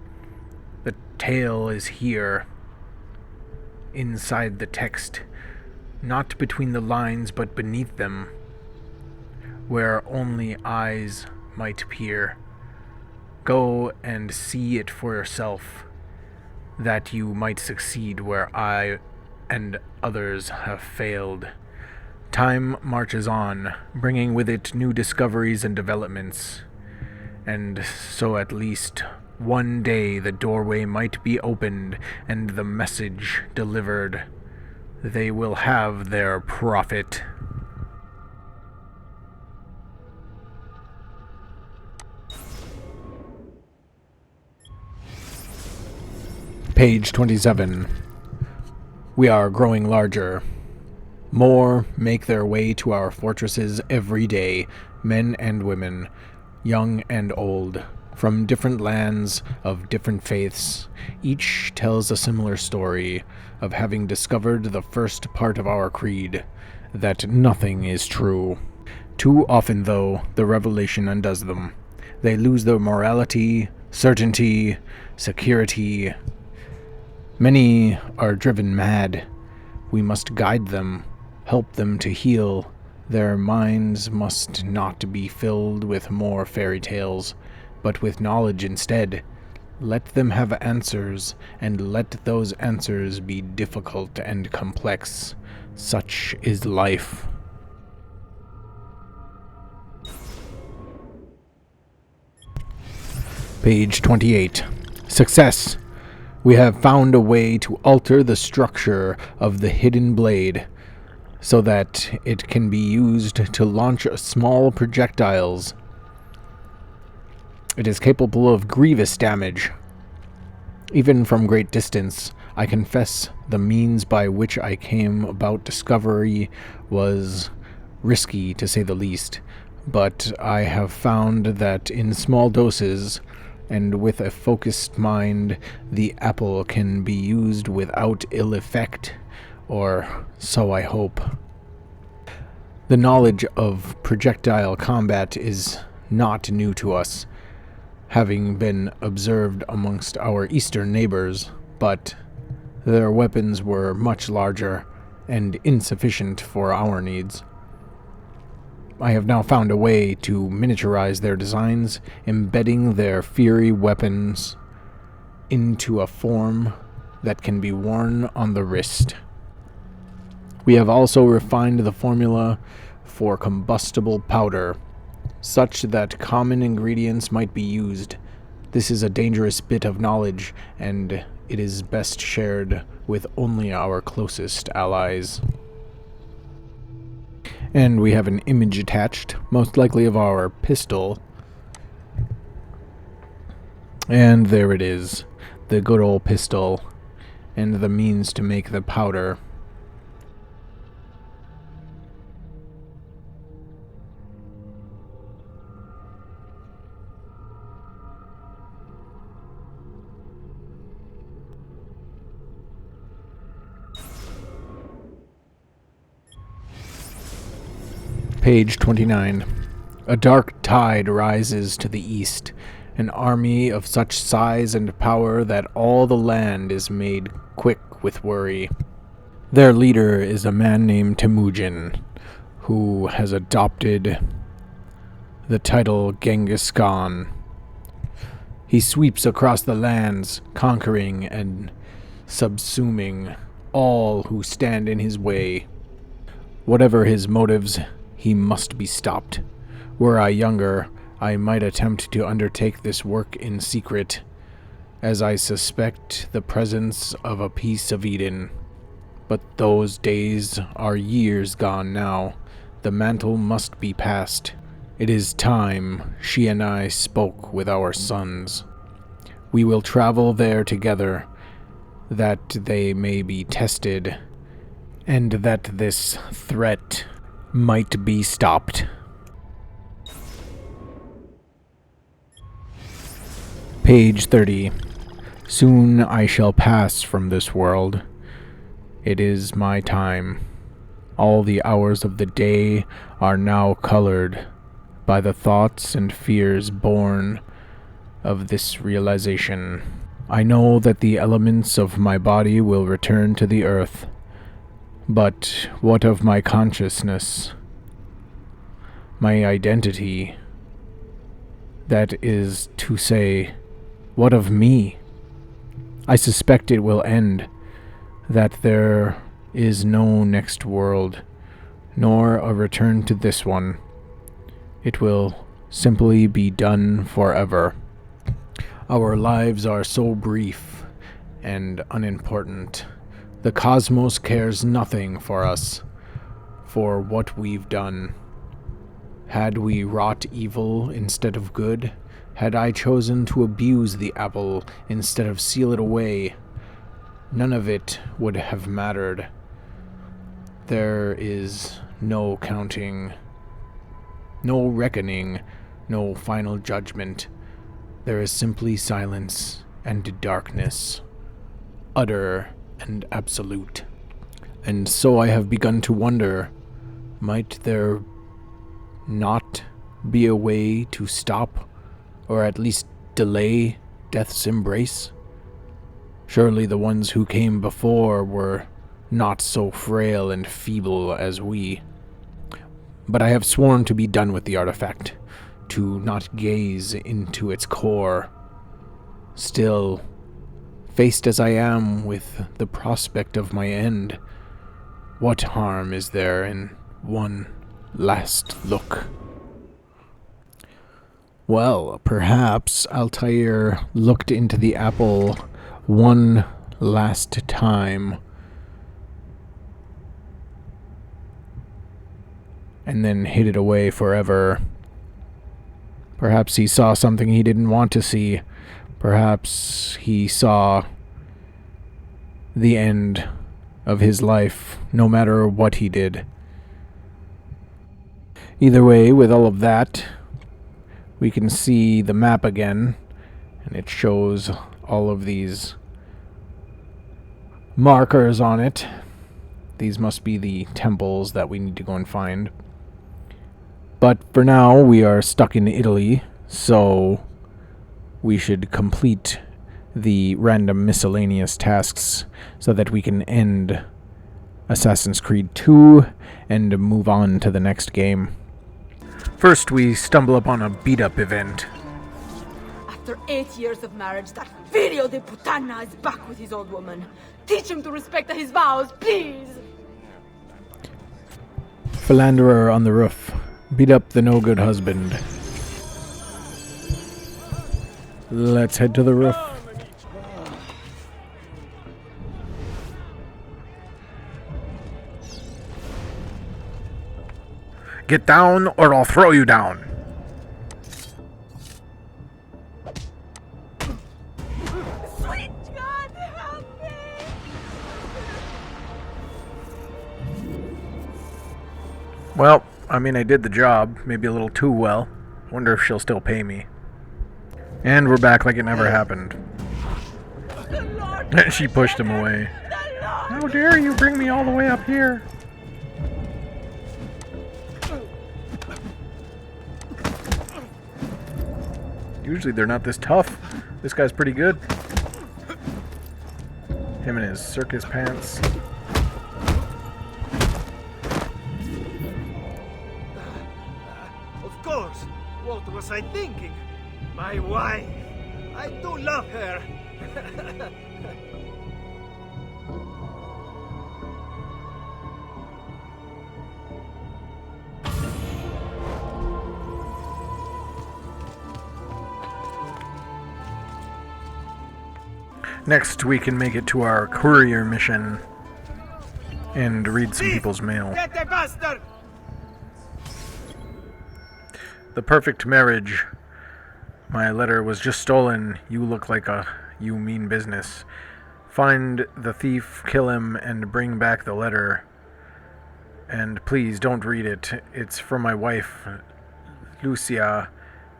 The tale is here. Inside the text. Not between the lines, but beneath them. Where only eyes might peer. Go and see it for yourself, that you might succeed where I and others have failed. Time marches on, bringing with it new discoveries and developments, and so at least one day the doorway might be opened and the message delivered. They will have their prophet. Page 27. We are growing larger. More make their way to our fortresses every day, men and women, young and old, from different lands of different faiths. Each tells a similar story of having discovered the first part of our creed, that nothing is true. Too often, though, the revelation undoes them. They lose their morality, certainty, security. Many are driven mad. We must guide them, help them to heal. Their minds must not be filled with more fairy tales, but with knowledge instead. Let them have answers, and let those answers be difficult and complex. Such is life. Page 28. Success! We have found a way to alter the structure of the hidden blade, so that it can be used to launch small projectiles. It is capable of grievous damage. Even from great distance, I confess the means by which I came about discovery was risky, to say the least, but I have found that in small doses and with a focused mind, the apple can be used without ill effect, or so I hope. The knowledge of projectile combat is not new to us, having been observed amongst our eastern neighbors, but their weapons were much larger and insufficient for our needs. I have now found a way to miniaturize their designs, embedding their fiery weapons into a form that can be worn on the wrist. We have also refined the formula for combustible powder, such that common ingredients might be used. This is a dangerous bit of knowledge, and it is best shared with only our closest allies. And we have an image attached, most likely of our pistol. And there it is, the good old pistol, and the means to make the powder. Page 29. A dark tide rises to the east, an army of such size and power that all the land is made quick with worry. Their leader is a man named Temujin, who has adopted the title Genghis Khan. He sweeps across the lands, conquering and subsuming all who stand in his way. Whatever his motives, he must be stopped. Were I younger, I might attempt to undertake this work in secret, as I suspect the presence of a piece of Eden. But those days are years gone now. The mantle must be passed. It is time she and I spoke with our sons. We will travel there together, that they may be tested, and that this threat might be stopped. Page 30. Soon I shall pass from this world. It is my time. All the hours of the day are now colored by the thoughts and fears born of this realization. I know that the elements of my body will return to the earth. But what of my consciousness? My identity? That is to say, what of me? I suspect it will end, that there is no next world, nor a return to this one. It will simply be done forever. Our lives are so brief and unimportant. The cosmos cares nothing for us, for what we've done. Had we wrought evil instead of good? Had I chosen to abuse the apple instead of seal it away? None of it would have mattered. There is no counting, no reckoning, no final judgment. There is simply silence and darkness, utter and absolute. And so I have begun to wonder, might there not be a way to stop, or at least delay, death's embrace? Surely the ones who came before were not so frail and feeble as we. But I have sworn to be done with the artifact, to not gaze into its core. Still, faced as I am with the prospect of my end, what harm is there in one last look? Well, perhaps Altair looked into the apple one last time, and then hid it away forever. Perhaps he saw something he didn't want to see. Perhaps he saw the end of his life, no matter what he did. Either way, with all of that, we can see the map again, and it shows all of these markers on it. These must be the temples that we need to go and find. But for now, we are stuck in Italy, so we should complete the random miscellaneous tasks so that we can end Assassin's Creed 2 and move on to the next game. First, we stumble upon a beat-up event. After 8 years of marriage, that Figlio di Puttana is back with his old woman. Teach him to respect his vows, please! Philanderer on the roof. Beat up the no-good husband. Let's head to the roof. Get down, or I'll throw you down. Sweet God, help me! Well, I mean, I did the job, maybe a little too well. Wonder if she'll still pay me. And we're back like it never happened. She pushed him away. How dare you bring me all the way up here? Usually they're not this tough. This guy's pretty good. Him and his circus pants. Of course. What was I thinking? My wife. I do love her. Next, we can make it to our courier mission and read some people's mail. Get the bastard! The perfect marriage. My letter was just stolen. You look like you mean business. Find the thief, kill him, and bring back the letter. And please don't read it. It's from my wife, Lucia,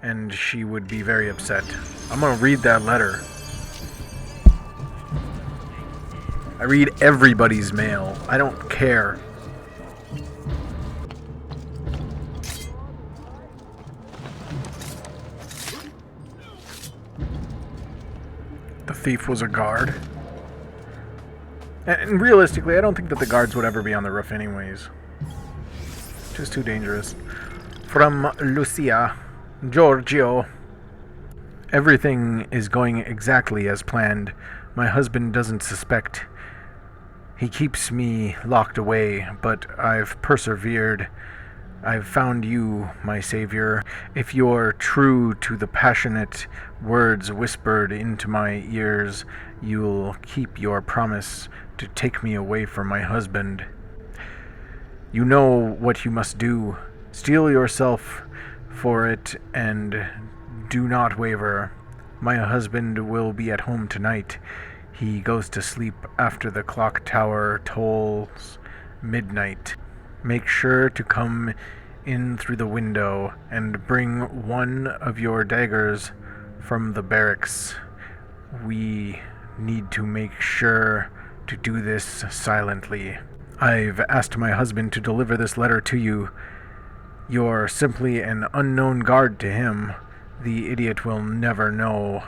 and she would be very upset. I'm gonna read that letter. I read everybody's mail. I don't care. The thief was a guard. And realistically, I don't think that the guards would ever be on the roof anyways. Just too dangerous. From Lucia, Giorgio. Everything is going exactly as planned. My husband doesn't suspect. He keeps me locked away, but I've persevered. I've found you, my savior. If you're true to the passionate words whispered into my ears, you'll keep your promise to take me away from my husband. You know what you must do. Steel yourself for it and do not waver. My husband will be at home tonight. He goes to sleep after the clock tower tolls midnight. Make sure to come in through the window and bring one of your daggers from the barracks. We need to make sure to do this silently. I've asked my husband to deliver this letter to you. You're simply an unknown guard to him. The idiot will never know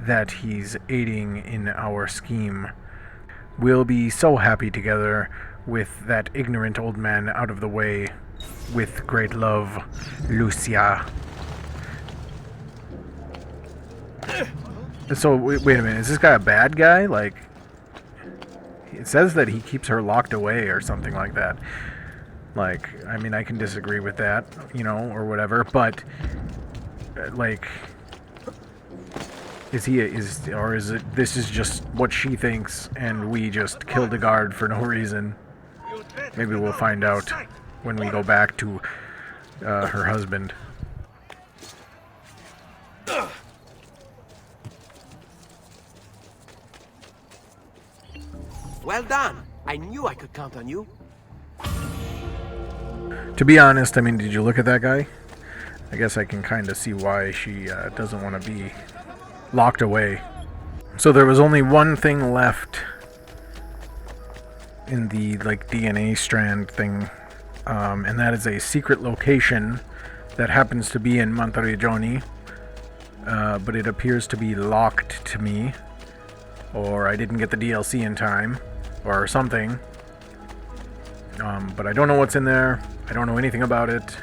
that he's aiding in our scheme. We'll be so happy together with that ignorant old man out of the way. With great love, Lucia. So, wait a minute, is this guy a bad guy? Like, it says that he keeps her locked away or something like that. Like, I mean, I can disagree with that, you know, or whatever, but, like, is it, this is just what she thinks, and we just killed a guard for no reason? Maybe we'll find out when we go back to her husband. Well done. I knew I could count on you. To be honest, I mean, did you look at that guy? I guess I can kind of see why she doesn't want to be locked away. So there was only one thing left in the like DNA strand thing, and that is a secret location that happens to be in Monteregioni, but it appears to be locked to me, or I didn't get the DLC in time, or something. But I don't know what's in there. I don't know anything about it.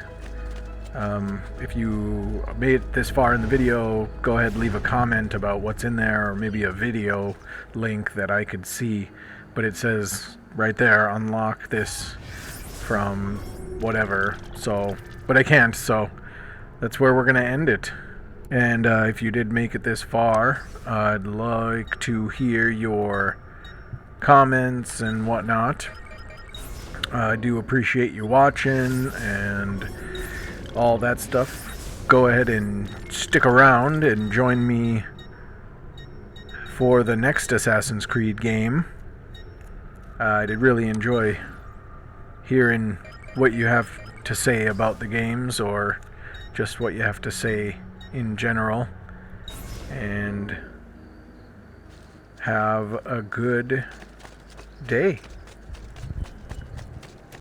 If you made it this far in the video, go ahead and leave a comment about what's in there, or maybe a video link that I could see. But it says right there, unlock this from whatever. So, but I can't, so that's where we're going to end it. And if you did make it this far, I'd like to hear your comments and whatnot. I do appreciate you watching and all that stuff. Go ahead and stick around and join me for the next Assassin's Creed game. I did really enjoy hearing what you have to say about the games, or just what you have to say in general. And have a good day.